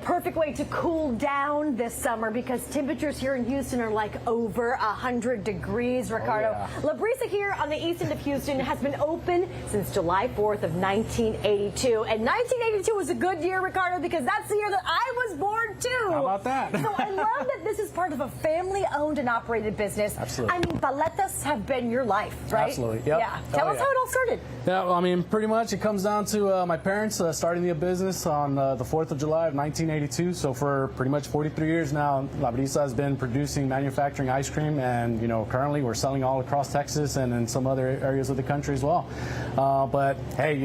perfect way to cool down this summer because temperatures here in Houston are like over 100 degrees, Ricardo. La Brisa here on the east end of Houston has been open since July 4th of 1982. And 1982 was a good year, Ricardo, because that's the year that I was born too. How about that? So I love that this is part of a family-owned and operated business. Absolutely. I mean, paletas have been your life, right? Absolutely, yep. Yeah. Tell us how it all started. Yeah, well, I mean, pretty much it comes down to my parents starting the business on the 4th of July of 1982. So for pretty much 43 years now, La Brisa has been producing, manufacturing ice cream, and currently we're selling all across Texas and in some other areas of the country as well. But hey,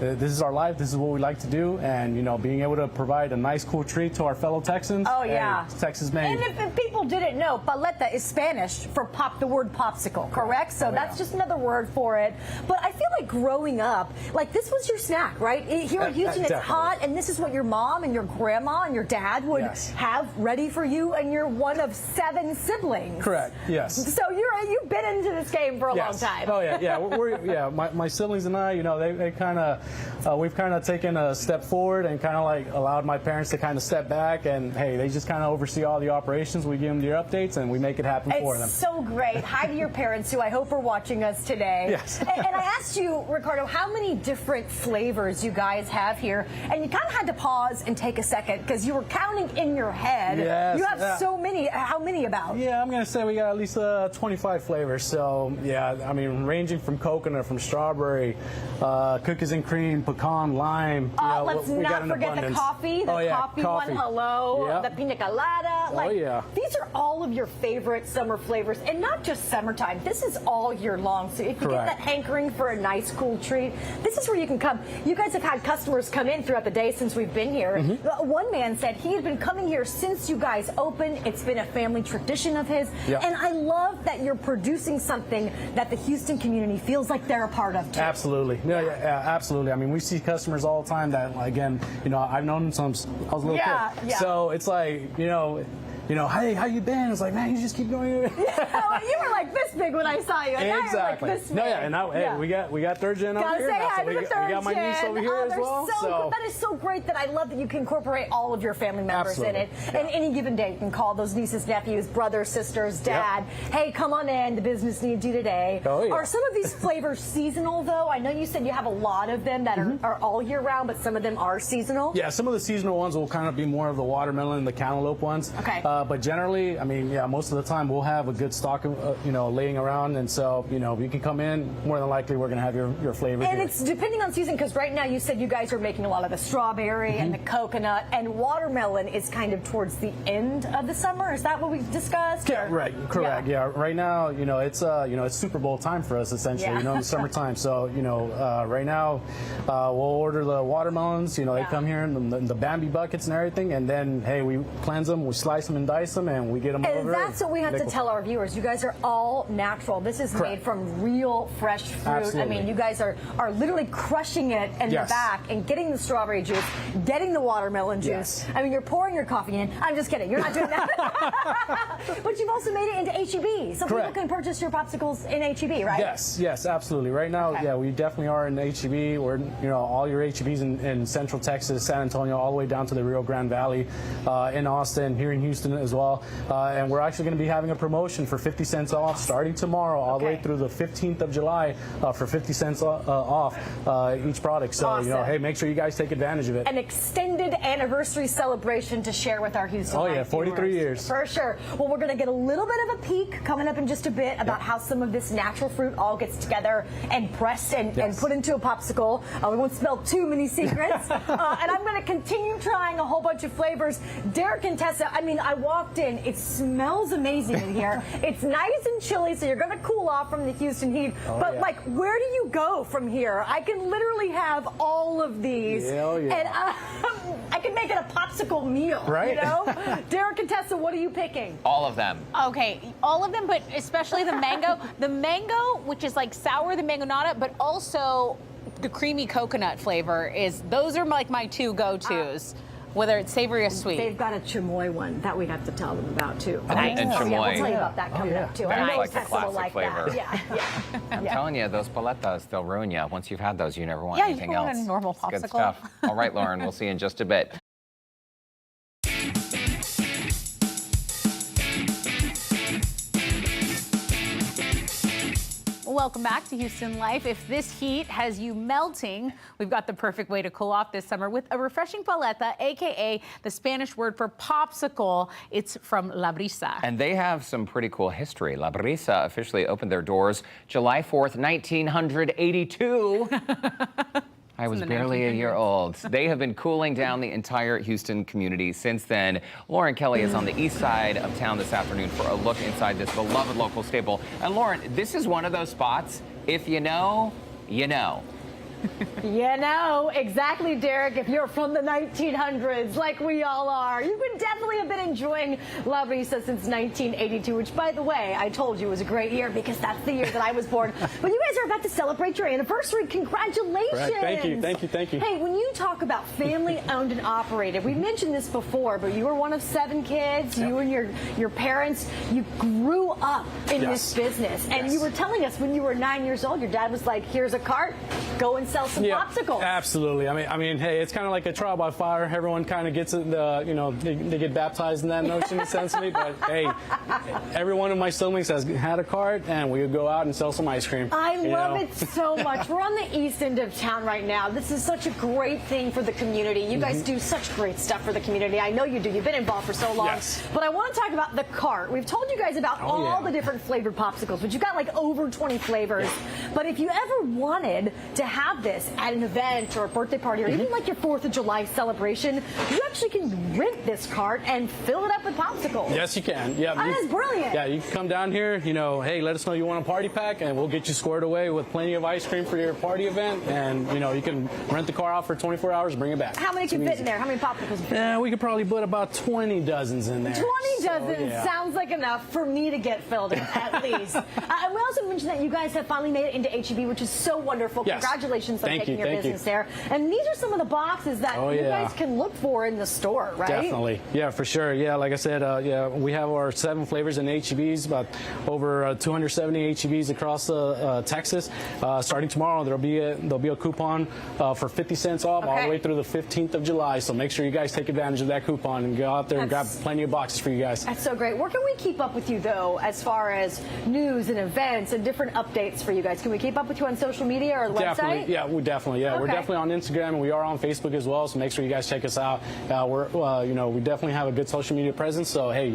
this is our life. This is what we like to do, and being able to provide a nice, cool treat to our fellow Texans. Oh yeah, hey, Texas made. And if people didn't know, paleta is Spanish for the word popsicle, correct? So that's just another word for it. But I feel like growing up, like this was your snack, right? Here in Houston, it's hot, and this is what your mom and your grandma and your dad would have ready for you, and you're one of 7 siblings. Correct. Yes. So you've been into this game for a long time. Oh yeah. My siblings and I, they kind of we've kind of taken a step forward and kind of like allowed my parents to kind of step back, and hey, they just kind of oversee all the operations. We give them the updates and we make it happen for them. It's so great. Hi to your parents, who I hope are watching us today. Yes. And I asked you, Ricardo, how many different flavors you guys have here, and you kind of had to pause and take a second because you were counting in your head. Yes. You have so many. How many about? Yeah, I'm gonna say we got at least 25 flavors. So yeah, I mean, ranging from coconut, from strawberry, cookies and cream, pecan, lime. Let's not forget the coffee. The coffee one. Hello. The pina colada. These are all of your favorite summer flavors, and not just summertime. This is all year long. So if you get that hankering for a nice, cool treat, this is where you can come. You guys have had customers come in throughout the day since we've been here. One man said he had been coming here since you guys opened. It's been a family tradition of his. And I love that you're producing something that the Houston community feels like they're a part of too. Absolutely. Absolutely. I mean, we see customers all the time that, again, I've known them since I was a little kid. So it's like, hey, how you been? It's like, man, you just keep going. You were like this big when I saw you. And now you're like this big. And now, hey, we got third gen over here. Say hi to the third gen. We got my niece over here as well. So that is so great that I love that you can incorporate all of your family members in it. And any given day, you can call those nieces, nephews, brothers, sisters, dad. Hey, come on in. The business needs you today. Are some of these flavors seasonal, though? I know you said you have a lot of them that are all year round, but some of them are seasonal. Yeah, some of the seasonal ones will kind of be more of the watermelon and the cantaloupe ones. Okay. But generally, I mean, most of the time we'll have a good stock of, laying around, and so, you can come in, more than likely we're going to have your flavors. And it's depending on season, because right now you said you guys are making a lot of the strawberry and the coconut, and watermelon is kind of towards the end of the summer. Is that what we discussed? Yeah, right, correct. Yeah, right now, it's Super Bowl time for us essentially, in the summertime. So, right now, we'll order the watermelons. They come here in the Bambi buckets and everything, and then hey, we cleanse them, we slice them and dice them, and we get them over. And that's what we have to tell our viewers. You guys are all natural. This is made from real fresh fruit. Absolutely. I mean, you guys are literally crushing it in the back and getting the strawberry juice, getting the watermelon juice. I mean, you're pouring your coffee in. I'm just kidding. You're not doing that. But you've also made it into H-E-B. So people can purchase your popsicles in H-E-B, right? Yes, absolutely. Right now, we definitely are in H-E-B. We're, all your H-E-Bs in Central Texas, San Antonio, all the way down to the Rio Grande Valley, in Austin, here in Houston as well. And we're actually going to be having a promotion for 50 cents off starting tomorrow all the way through the 15th of July for 50 cents off each product. So, hey, make sure you guys take advantage of it. An extended anniversary celebration to share with our Houston Life 43 years. For sure. Well, we're going to get a little bit of a peek coming up in just a bit about how some of this natural fruit all gets together and pressed and put into a popsicle. We won't spill too many secrets. And I'm going to continue trying a whole bunch of flavors. Derek and Tessa, I mean, I walked in. It smells amazing in here. It's nice and chilly, so you're going to cool off from the Houston heat. But, like, where do you go from here? I can literally have all of these. And I can make it a popsicle meal, Derek and Tessa, what are you picking? All of them. Okay, all of them, but especially the mango. The mango, which is like sour, the mangonada, but also the creamy coconut flavor those are like my 2 go-tos. Whether it's savory or sweet. They've got a chamoy one that we have to tell them about too. And chamoy. We'll tell you about that coming up too. Very I know like the Tessa will classic like flavor. that. I'm telling you, those paletas, they'll ruin you. Once you've had those, you never want anything you else. want a normal It's good popsicle. stuff. All right, Lauren, we'll see you in just a bit. Welcome back to Houston Life. If this heat has you melting, we've got the perfect way to cool off this summer with a refreshing paleta, aka the Spanish word for popsicle. It's from La Brisa. And they have some pretty cool history. La Brisa officially opened their doors July 4th, 1982. I was barely a year old. They have been cooling down the entire Houston community since then. Lauren Kelly is on the east side of town this afternoon for a look inside this beloved local staple. And Lauren, this is one of those spots, if you know, you know. You know, exactly, Derek. If you're from the 1900s, like we all are, you would definitely have been enjoying La Brisa since 1982, which, by the way, I told you was a great year because that's the year that I was born. But you guys are about to celebrate your anniversary. Congratulations. Right. Thank you, thank you, thank you. Hey, when you talk about family owned and operated, we mentioned this before, but you were one of 7 kids. Yep. You and your parents, you grew up in this business. And you were telling us when you were 9 years old, your dad was like, here's a cart, go and sell some popsicles. Absolutely. I mean, hey, it's kind of like a trial by fire. Everyone kind of gets it, they get baptized in that notion essentially. But hey, every one of my siblings has had a cart, and we would go out and sell some ice cream. I love it so much. We're on the east end of town right now. This is such a great thing for the community. You guys do such great stuff for the community. I know you do. You've been involved for so long. Yes. But I want to talk about the cart. We've told you guys about all the different flavored popsicles, but you've got like over 20 flavors. But if you ever wanted to have this at an event or a birthday party or even like your 4th of July celebration, you actually can rent this cart and fill it up with popsicles. Yes, you can. Yeah, that is brilliant. Yeah, you can come down here, hey, let us know you want a party pack, and we'll get you squared away with plenty of ice cream for your party event. And, you can rent the car out for 24 hours, bring it back. How many can fit in there? How many popsicles? Yeah, we could probably put about 20 dozens in there. 20 dozens sounds like enough for me to get filled in, at least. And we also mentioned that you guys have finally made it into HEB, which is so wonderful. Yes. Congratulations on taking your business there. And these are some of the boxes that you guys can look for in the store, right? Definitely. Yeah, for sure. Yeah, like I said, we have our 7 flavors in HEBs, about over 270 HEBs across Texas. Starting tomorrow, there'll be a coupon for 50 cents off all the way through the 15th of July. So make sure you guys take advantage of that coupon and go out there and grab plenty of boxes for you guys. That's so great. Where can we keep up with you, though, as far as news and events and different updates for you guys? Can we keep up with you on social media or the website? Yeah, we definitely. Yeah, we're definitely on Instagram, and we are on Facebook as well. So make sure you guys check us out. We definitely have a good social media presence. So hey,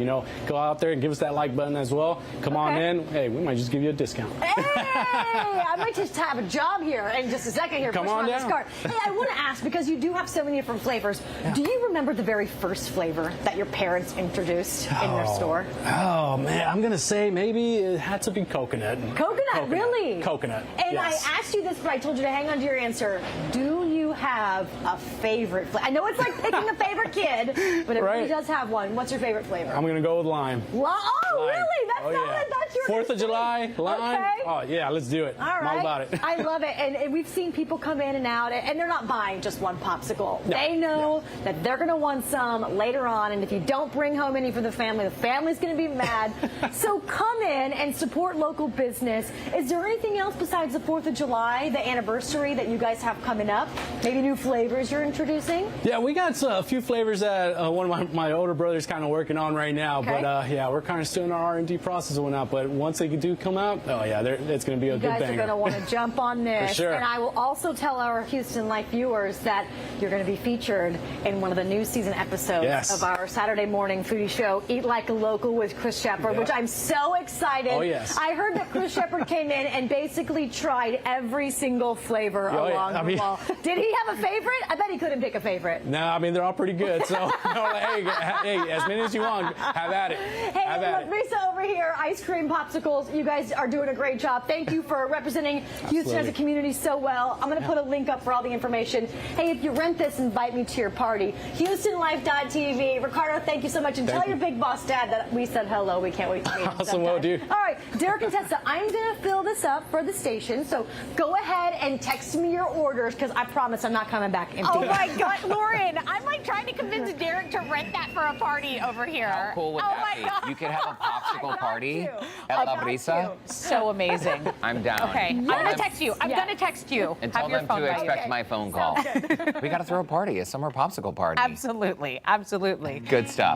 go out there and give us that like button as well. Come on in. Hey, we might just give you a discount. Hey, I might just have a job here in just a second here. Come on down. This cart. Hey, I want to ask, because you do have so many different flavors. Yeah. Do you remember the very first flavor that your parents introduced in their store? Oh man, I'm gonna say maybe it had to be coconut. Coconut, really? Coconut. And I asked you this, but I told you to hang on to your answer. Do you have a favorite flavor? I know it's like picking a favorite kid, but everybody does have one. What's your favorite flavor? I'm gonna go with lime. Oh, lime. Really? That's not that's your 4th of July, lime. Okay. Oh yeah, let's do it. All right. I'm all about it. I love it. And we've seen people come in and out, and they're not buying just one popsicle. No. They know that they're gonna want some later on, and if you don't bring home any for the family's gonna be mad. So come in and support local business. Is there anything else besides the 4th of July, the anniversary, that you guys have coming up? Maybe new flavors you're introducing? Yeah, we got a few flavors that one of my older brother's kind of working on right now. Okay. But we're kind of still in our R&D process and whatnot. But once they do come out, it's going to be a good banger. You guys are going to want to jump on this. For sure. And I will also tell our Houston Life viewers that you're going to be featured in one of the new season episodes of our Saturday morning foodie show, Eat Like a Local with Chris Shepard, which I'm so excited. Oh, yes. I heard that Chris Shepard came in and basically tried every single flavor along the wall. Did he have a favorite? I bet he couldn't pick a favorite. No, I mean, they're all pretty good. So, hey, as many as you want, have at it. Hey, Brisa over here, ice cream, popsicles. You guys are doing a great job. Thank you for representing Houston as a community so well. I'm going to put a link up for all the information. Hey, if you rent this, invite me to your party. HoustonLife.tv. Ricardo, thank you so much. And tell your big boss dad that we said hello. We can't wait to meet him. Awesome, will do. All right, Derek and Tessa, I'm going to fill this up for the station. So go ahead and text me your orders, because I promise I'm not coming back empty. Oh my God, Lauren, I'm like trying to convince Derek to rent that for a party over here. How cool would that be? God. You could have a popsicle party at La Brisa. So amazing. I'm down. Okay, I'm gonna text you. I'm gonna text you. And tell them to expect my phone call. We got to throw a party, a summer popsicle party. Absolutely, absolutely. Good stuff.